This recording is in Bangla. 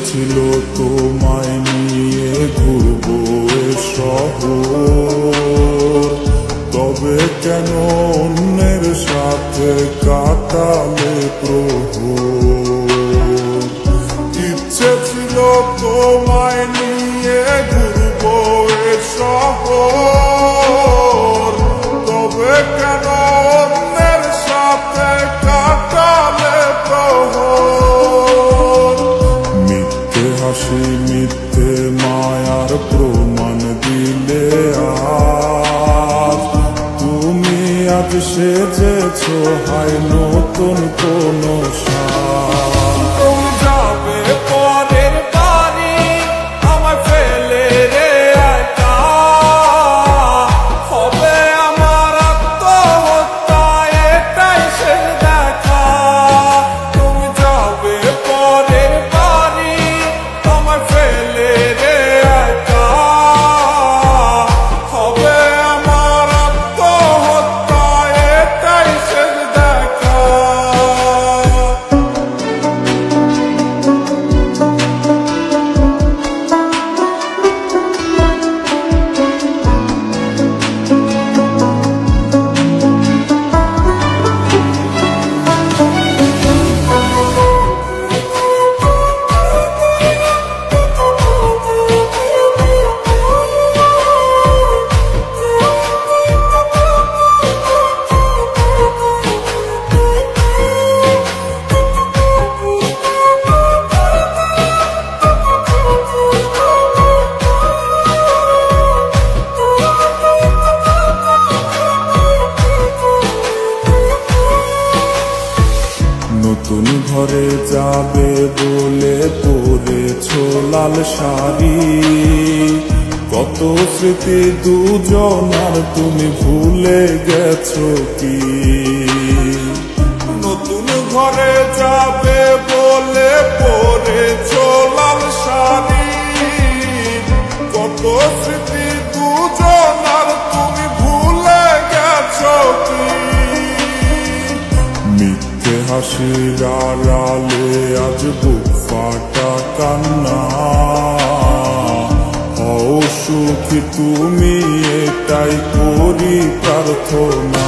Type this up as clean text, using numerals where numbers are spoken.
ছিল তোমায় নিয়ে ঘুরবো এ শহর, তবে কেন অন্যের সাথে কাটালে প্রহর। ইচ্ছে ছিল তোমায় নিয়ে ঘুরবো এ শহর, তবে কেন অন্যের সাথে কাটালে প্রহর। মিথ্যে হাসি মিথ্যে মায়ার প্রমাণ দিলে আজ তুমি, আজ সেজেছ হায় নতুন কোন সাজ। তুমি যাবে পরের বাড়ি আমায় ফেলে রে একা, হবে আমার আত্মহত্যা এটাই শেষ দেখা। তুমি যাবে পরের বাড়ি আমায় ফেলে রে একা, হবে আমার আত্মহত্যা এটাই শেষ দেখা। নতুন ঘরে যাবে বলে পরেছ লাল শাড়ি, কত স্মৃতি দুজনার তুমি ভুলে গেছো কি। নতুন ঘরে যাবে বলে পরেছ লাল শাড়ি, কত স্মৃতি দুজনার তুমি ভুলে গেছো কি। মিথ্যে হাসির আড়ালে আজ বুক ফাটা কান্না, হও সুখী তুমি এটাই করি প্রার্থনা।